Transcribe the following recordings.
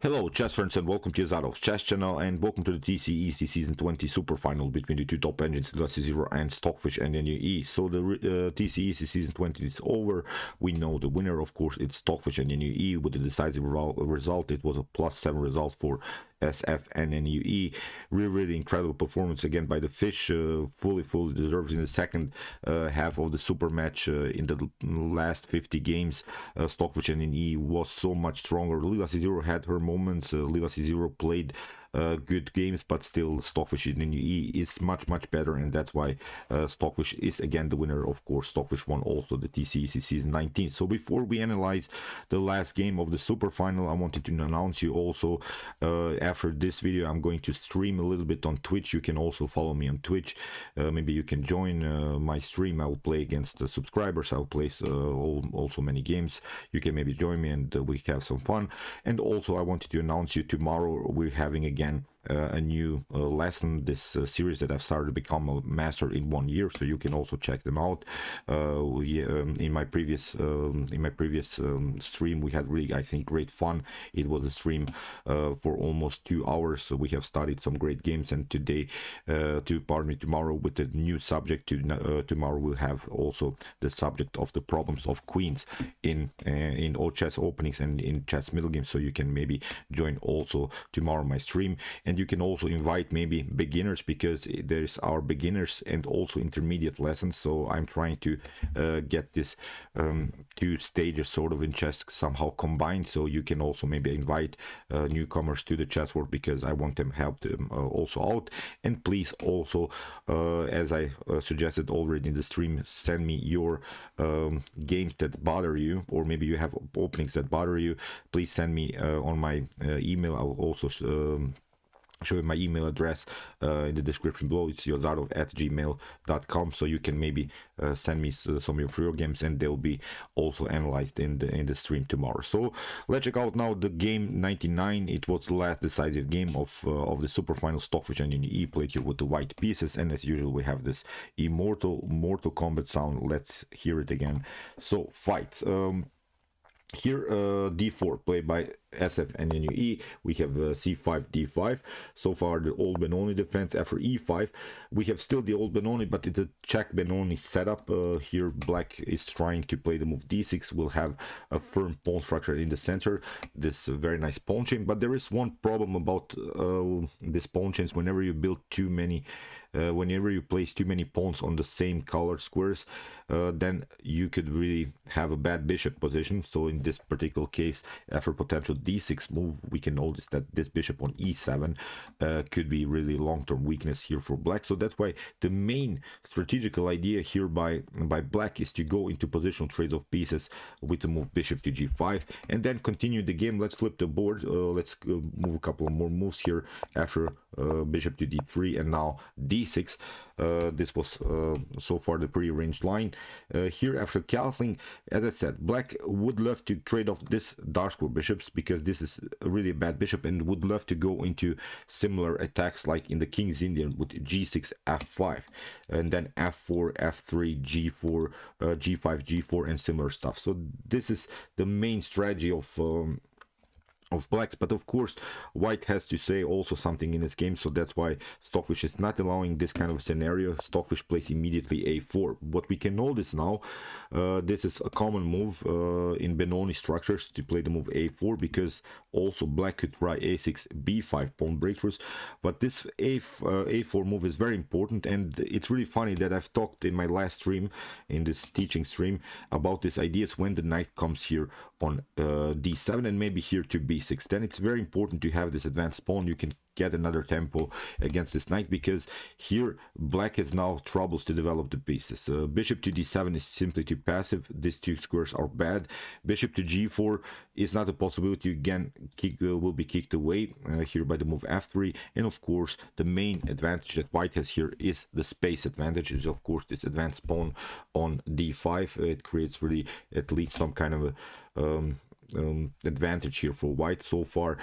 Hello, chess friends, and welcome to Jozarov's chess channel, and welcome to the TCEC Season 20 superfinal between the two top engines, Leela C Zero and Stockfish and NNUE. So the TCEC Season 20 is over. We know the winner, of course, it's Stockfish and NNUE with the decisive result. It was a +7 result for SF and NNUE. Really incredible performance again by the fish, fully deserved in the second half of the super match. In the last 50 games, Stockfish and NNUE was so much stronger. Leela C Zero had her moments. Leela C Zero played good games, but still Stockfish in NNUE is much better, and that's why Stockfish is again the winner. Of course, Stockfish won also the TCEC Season 19. So before we analyze the last game of the super final, I wanted to announce you also after this video I'm going to stream a little bit on Twitch. You can also follow me on Twitch. Maybe you can join my stream. I will play against the subscribers. I'll play also many games. You can maybe join me and we have some fun. And also I wanted to announce you tomorrow we're having again a new lesson, this series that I've started to become a master in 1 year, so you can also check them out. In my previous stream we had really, I think, great fun. It was a stream for almost 2 hours, so we have studied some great games, and tomorrow with the new subject. Tomorrow we'll have also the subject of the problems of queens in all chess openings and in chess middle games, so you can maybe join also tomorrow my stream. And you can also invite maybe beginners, because there's our beginners and also intermediate lessons. So I'm trying to get this 2 stages sort of in chess somehow combined, so you can also maybe invite newcomers to the chess world, because I want them help them also out. And please also, as I suggested already in the stream, send me your games that bother you, or maybe you have openings that bother you. Please send me on my email. I will also show you my email address in the description below. It's jozarov@gmail.com, so you can maybe send me some of your games, and they'll be also analyzed in the stream tomorrow. So let's check out now the game 99. It was the last decisive game of the super final. Stockfish and NNUE played here with the white pieces, and as usual we have this Mortal Kombat sound. Let's hear it again. So fight. Here d4 played by SF and NNUE. We have c5 d5. So far the old Benoni defense. After e5 we have still the old Benoni, but it's a check Benoni setup. Here black is trying to play the move d6. We'll have a firm pawn structure in the center, this very nice pawn chain. But there is one problem about this pawn chains. Whenever you build too many whenever you place too many pawns on the same color squares, then you could really have a bad bishop position. So in this particular case, after potential d6 move, we can notice that this bishop on e7 could be really long-term weakness here for black. So that's why the main strategical idea here by black is to go into positional trades of pieces with the move bishop to g5 and then continue the game. Let's flip the board. Let's move a couple of more moves here after bishop to d3 and now d6. This was so far the prearranged line. Here after castling, as I said, black would love to trade off this dark square bishops, because this is really a bad bishop, and would love to go into similar attacks like in the King's Indian with g6 f5 and then f4 f3 g4 g5 g4 and similar stuff. So this is the main strategy of blacks, but of course white has to say also something in this game, so that's why Stockfish is not allowing this kind of scenario. Stockfish plays immediately a4. What we can notice now, this is a common move in Benoni structures to play the move a4, because also black could try a6 b5 pawn breakthroughs, but this a4 move is very important. And it's really funny that I've talked in my last stream, in this teaching stream, about these ideas when the knight comes here on d7 and maybe here to b6. Then it's very important to have this advanced pawn. You can get another tempo against this knight, because here black has now troubles to develop the pieces. Bishop to d7 is simply too passive. These 2 squares are bad. Bishop to g4 is not a possibility. Again, will be kicked away here by the move f3. And of course the main advantage that white has here is the space advantage. Is of course this advanced pawn on d5. It creates really at least some kind of a advantage here for white. So far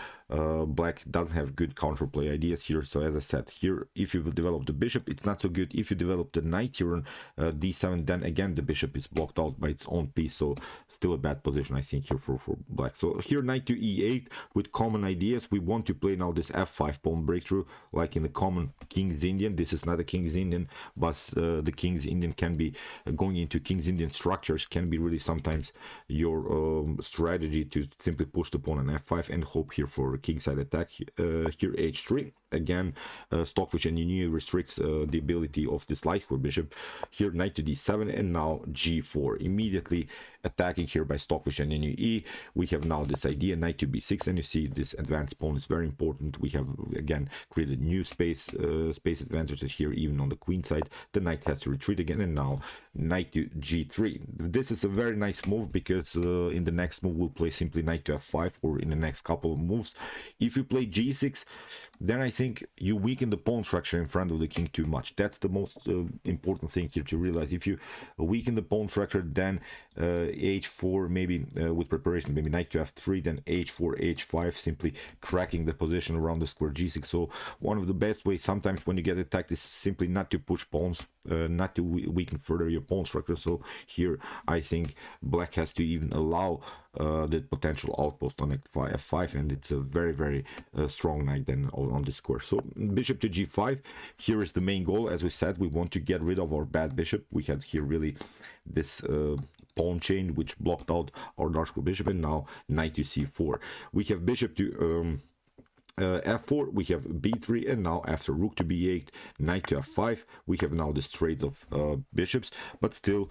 black doesn't have good counterplay ideas here. So as I said here, if you develop the bishop, it's not so good. If you develop the knight here on d7, then again the bishop is blocked out by its own piece, so still a bad position I think here for black. So here knight to e8 with common ideas. We want to play now this f5 pawn breakthrough like in the common King's Indian. This is not a King's Indian, but the King's Indian can be going into King's Indian structures can be really sometimes your strategy to simply push the pawn on f5 and hope here for a kingside attack. Here h3. Again, Stockfish and NNUE restricts the ability of this light square bishop. Here knight to d7 and now g4. Immediately attacking here by Stockfish and NNUE. We have now this idea knight to b6, and you see this advanced pawn is very important. We have again created new space advantages here even on the queen side. The knight has to retreat again, and now knight to g3. This is a very nice move because in the next move we'll play simply knight to f5, or in the next couple of moves. If you play g6, then I think you weaken the pawn structure in front of the king too much. That's the most important thing here to realize. If you weaken the pawn structure, then h4 maybe with preparation, maybe knight to f3, then h4 h5, simply cracking the position around the square g6. So one of the best ways sometimes when you get attacked is simply not to push pawns, not to weaken further your pawn structure. So here I think black has to even allow the potential outpost on f5, and it's a very strong knight then on this square. So bishop to g5, here is the main goal. As we said, we want to get rid of our bad bishop. We had here really this pawn chain which blocked out our dark square bishop, and now knight to c4. We have bishop to f4, we have b3, and now after rook to b8, knight to f5, we have now this trade of bishops, but still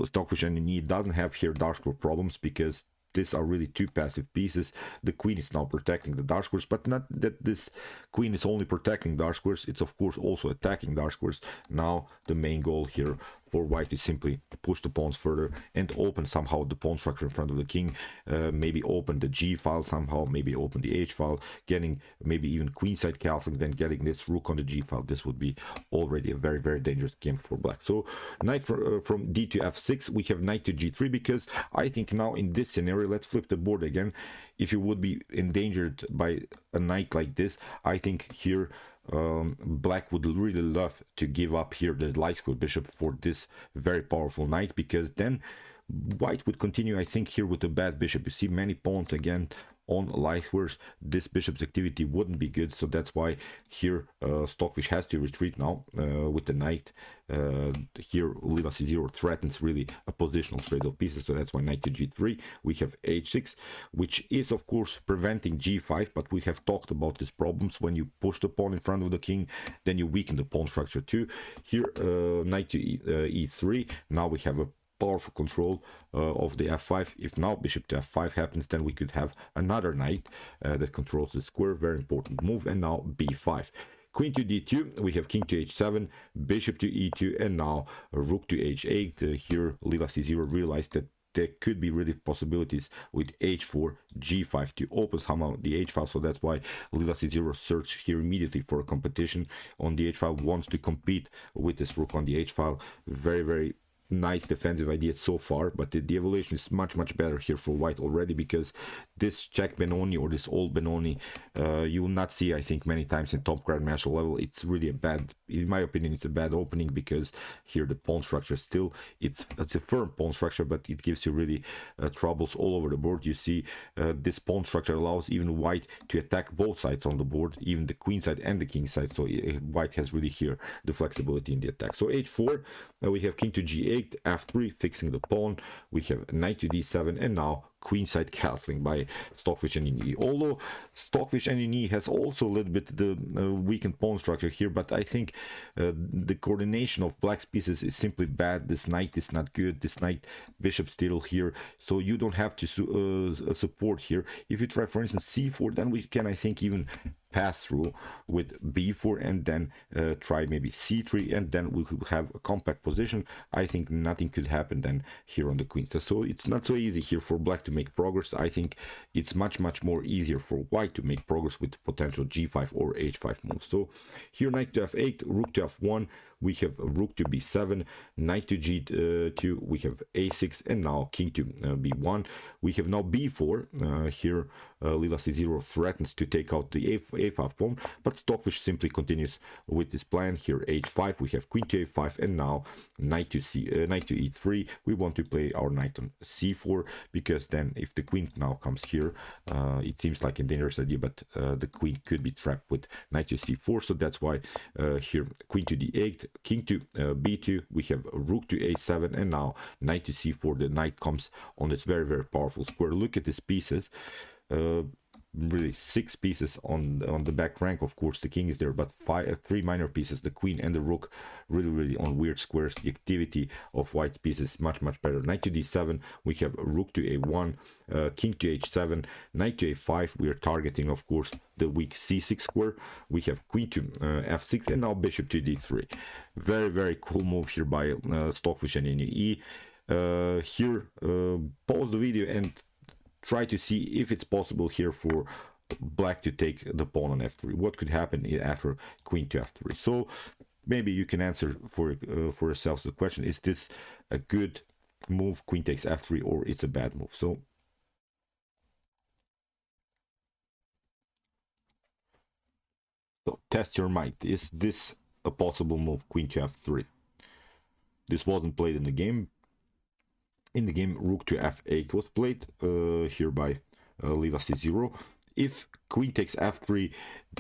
Stockfish and NNUE doesn't have here dark square problems because these are really two passive pieces. The queen is now protecting the dark squares, but not that this queen is only protecting dark squares, it's of course also attacking dark squares. Now the main goal here for white is simply push the pawns further and open somehow the pawn structure in front of the king, maybe open the g file somehow, maybe open the h file, getting maybe even queenside castling, then getting this rook on the g file. This would be already a very dangerous game for black. So knight from d to f6, we have knight to g3, because I think now in this scenario, let's flip the board again. If you would be endangered by a knight like this, I think here black would really love to give up here the light square bishop for this very powerful knight, because then white would continue, I think, here with a bad bishop. You see many pawns again on light squares. This bishop's activity wouldn't be good, so that's why here Stockfish has to retreat now with the knight. Here Leela C Zero threatens really a positional trade of pieces, so that's why knight to g3. We have h6, which is of course preventing g5, but we have talked about these problems. When you push the pawn in front of the king, then you weaken the pawn structure too. Here knight to e3. Now we have a powerful control of the f5. If now bishop to f5 happens, then we could have another knight that controls the square. Very important move. And now b5. Queen to d2, we have king to h7, bishop to e2, and now rook to h8. Here Leela C Zero realized that there could be really possibilities with h4, g5 to open somehow the h file. So that's why Leela C Zero searched here immediately for a competition on the h file, wants to compete with this rook on the h file. Very nice defensive idea so far, but the evolution is much better here for white already, because this check Benoni or this old Benoni you will not see, I think, many times in top grandmaster level. It's really a bad, in my opinion, it's a bad opening, because here the pawn structure still, it's a firm pawn structure, but it gives you really troubles all over the board. You see this pawn structure allows even white to attack both sides on the board, even the queen side and the king side. So white has really here the flexibility in the attack. So h4, we have king to g8, f3 fixing the pawn, we have knight to d7, and now queenside castling by Stockfish and NNUE. Although Stockfish and NNUE has also a little bit the weakened pawn structure here, but I think the coordination of black's pieces is simply bad. This knight is not good, this knight bishop still here, so you don't have to support here. If you try, for instance, c4, then we can, I think, even pass through with b4 and then try maybe c3, and then we could have a compact position. I think nothing could happen then here on the queen. So it's not so easy here for black to make progress. I think it's much more easier for white to make progress with potential g5 or h5 moves. So here knight to f8, rook to f1, we have rook to b7, knight to g2, we have a6, and now king to b1. We have now b4. Here Leela C Zero threatens to take out the a5 pawn, but Stockfish simply continues with this plan. Here h5, we have queen to a5, and now knight to e3. We want to play our knight on c4, because then if the queen now comes here, it seems like a dangerous idea, but the queen could be trapped with knight to c4. So that's why here queen to d8, king to b2, we have rook to a7, and now knight to c4. The knight comes on this very, very powerful square. Look at these pieces. Really 6 pieces on the back rank. Of course the king is there, but 3 minor pieces, the queen and the rook, really on weird squares. The activity of white pieces is much better. Knight to d7, we have rook to a1, king to h7, knight to a5. We are targeting, of course, the weak c6 square. We have queen to f6, and now bishop to d3. Very cool move here by Stockfish and NNUE. Here pause the video and try to see if it's possible here for black to take the pawn on f3. What could happen after queen to f3? So maybe you can answer for yourselves the question: is this a good move, queen takes f3, or it's a bad move? So test your might. Is this a possible move, queen to f3? This wasn't played in the game. In the game, rook to f8 was played here by Leela C Zero. If queen takes f3,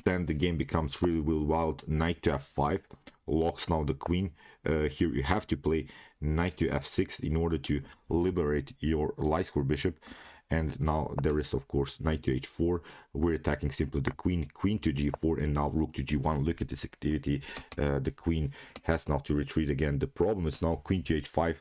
then the game becomes really wild. Knight to f5 locks now the queen. Here you have to play knight to f6 in order to liberate your light square bishop. And now there is, of course, knight to h4. We're attacking simply the queen, queen to g4, and now rook to g1. Look at this activity. The queen has now to retreat again. The problem is now queen to h5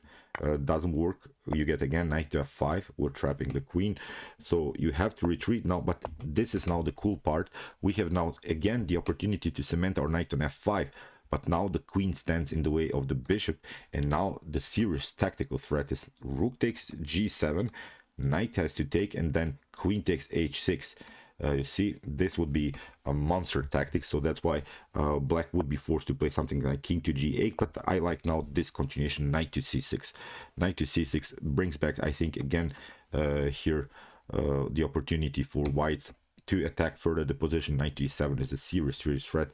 doesn't work. You get again knight to f5. We're trapping the queen. So you have to retreat now, but this is now the cool part. We have now again the opportunity to cement our knight on f5. But now the queen stands in the way of the bishop, and now the serious tactical threat is rook takes g7, knight has to take, and then queen takes h6. You see, this would be a monster tactic, so that's why black would be forced to play something like king to g8. But I like now this continuation, knight to c6. Knight to c6 brings back, I think, again here the opportunity for whites to attack further the position. Knight to e7 is a serious threat.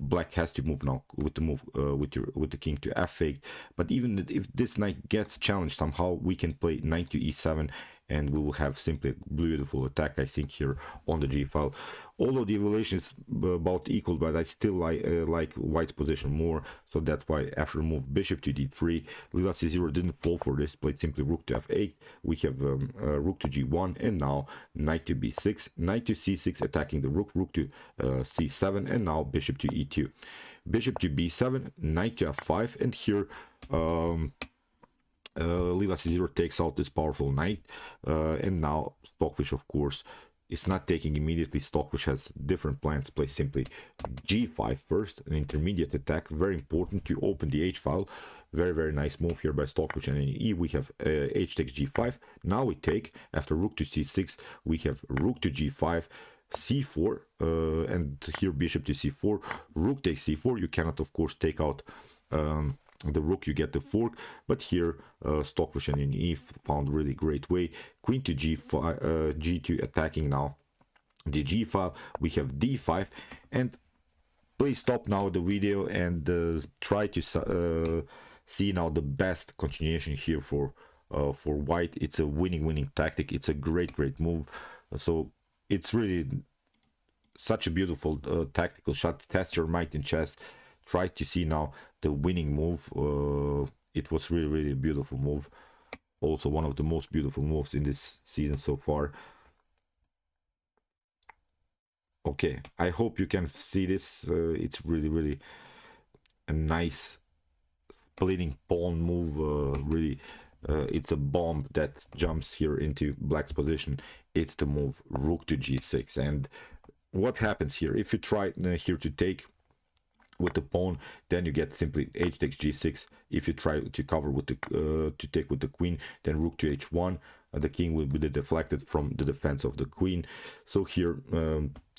Black has to move now with the move with the king to f8. But even if this knight gets challenged somehow, we can play knight to e7, and we will have simply a beautiful attack, I think, here on the g file. Although the evaluation is about equal, but I still like white's position more. So that's why after move bishop to d3, Leela C Zero didn't fall for this, played simply rook to f8. We have rook to g1, and now knight to b6, knight to c6, attacking the rook, rook to c7, and now bishop to e2, bishop to b7, knight to f5, and here Leela C Zero takes out this powerful knight, and now Stockfish, of course, is not taking immediately. Stockfish has different plans. Play simply g5 first, an intermediate attack, very important to open the h file. Very nice move here by Stockfish and NNUE. We have h takes g5. Now we take, after rook to c6, we have rook to g5, c4, and here bishop to c4, rook takes c4. You cannot, of course, take out the rook, you get the fork, but here Stockfish and NNUE found really great way. Queen to g5, g2, attacking now the g file. We have d5, and please stop now the video and try to see now the best continuation here for white. It's a winning tactic. It's a great move. So it's really such a beautiful tactical shot. Test your might in chess. Try to see now the winning move. It was really a beautiful move. Also one of the most beautiful moves in this season so far. Okay, I hope you can see this. It's really a nice splitting pawn move. Really, it's a bomb that jumps here into black's position. It's the move rook to g6. And what happens here? If you try here to take with the pawn, then you get simply h takes g6. If you try to cover with the to take with the queen, then rook to h1. The king will be deflected from the defense of the queen. So here,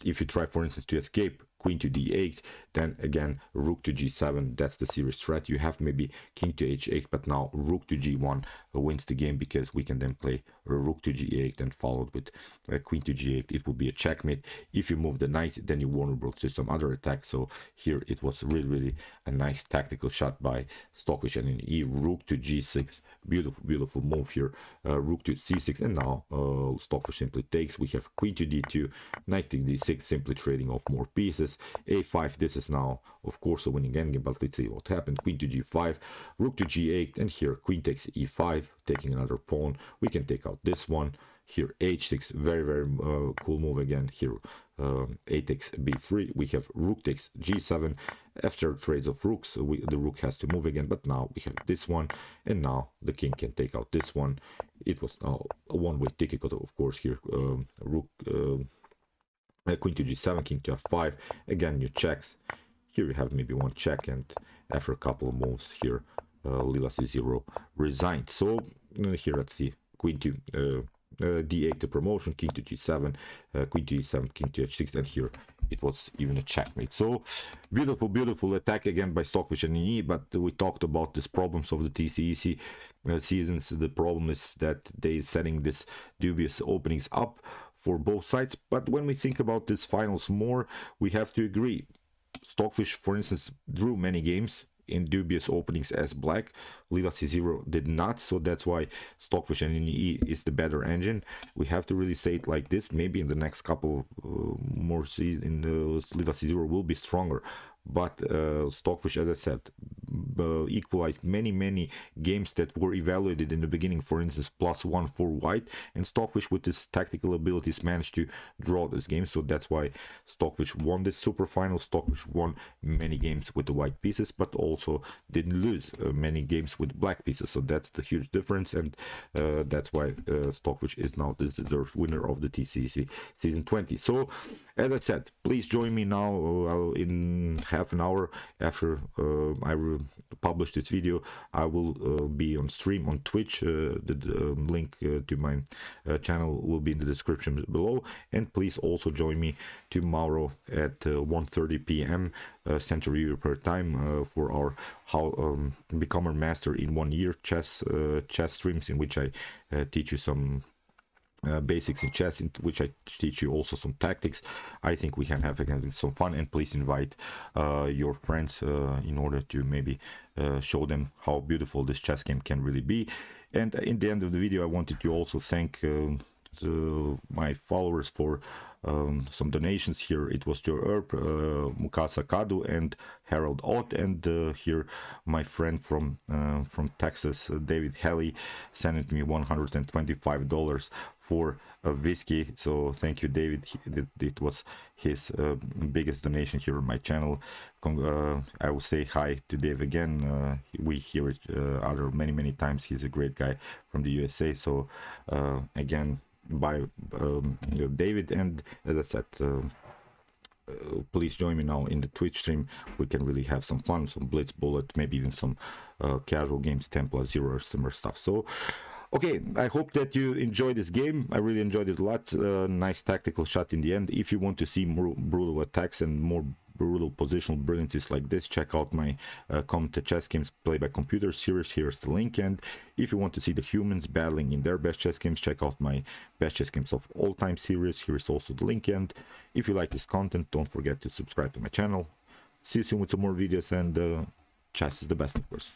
if you try, for instance, to escape queen to d8, then again rook to g7. That's the serious threat. You have maybe king to h8, but now rook to g1 wins the game, because we can then play rook to g8 and followed with queen to g8. It will be a checkmate. If you move the knight, then you're vulnerable to some other attack. So here it was really a nice tactical shot by Stockfish NNUE. Rook to g6, beautiful move here. Rook to c6, and now Stockfish simply takes. We have queen to d2, knight to d6, simply trading off more pieces. a5, this is now of course a winning endgame, but let's see what happened. Queen to g5, rook to g8, and here queen takes e5, taking another pawn. We can take out this one. Here h6, very cool move again. Here a takes b3, we have rook takes g7. After trades of rooks, the rook has to move again, but now we have this one, and now the king can take out this one. It was now a one-way ticket, of course. Here rook queen to g7, king to f5, again new checks. Here you have maybe one check, and after a couple of moves here Leela C Zero resigned. So here let's see, queen to d8 the promotion, king to g7, queen to e7, king to h6, and here it was even a checkmate. So beautiful attack again by Stockfish NNUE. But we talked about these problems of the TCEC seasons. The problem is that they setting this dubious openings up for both sides. But when we think about these finals more, we have to agree. Stockfish, for instance, drew many games in dubious openings as black. Leela C Zero did not, so that's why Stockfish NNUE is the better engine. We have to really say it like this. Maybe in the next couple of more seasons, Leela C Zero will be stronger. But Stockfish, as I said, equalized many games that were evaluated in the beginning, for instance +1 for white, and Stockfish with his tactical abilities managed to draw this game. So that's why Stockfish won this super final. Stockfish won many games with the white pieces, but also didn't lose many games with black pieces. So that's the huge difference, and that's why Stockfish is now the deserved winner of the TCEC season 20. So as I said, please join me now in half an hour after I publish this video. I will be on stream on Twitch. The link to my channel will be in the description below, and please also join me tomorrow at 1:30 p.m. Central European time for our how become a master in 1 year chess streams, in which I teach you some basics in chess, in which I teach you also some tactics. I think we can have again some fun, and please invite your friends in order to maybe show them how beautiful this chess game can really be. And in the end of the video, I wanted to also thank my followers for some donations. Here it was Joe Earp, Mukasa Kadu, and Harold Ott, and here my friend from Texas, David Helly, sent me $125 for a whiskey. So thank you, David. It was his biggest donation here on my channel. I will say hi to Dave again. We hear each other many times. He's a great guy from the USA. So again, by David, and as I said, please join me now in the Twitch stream. We can really have some fun, some blitz bullet, maybe even some casual games, 10+0 or similar stuff. So okay, I hope that you enjoyed this game. I really enjoyed it a lot. Nice tactical shot in the end. If you want to see more brutal attacks and more brutal positional brilliances like this, check out my commented chess games play by computer series. Here's the link. And if you want to see the humans battling in their best chess games, check out my best chess games of all time series. Here's also the link. And if you like this content, don't forget to subscribe to my channel. See you soon with some more videos, and chess is the best, of course.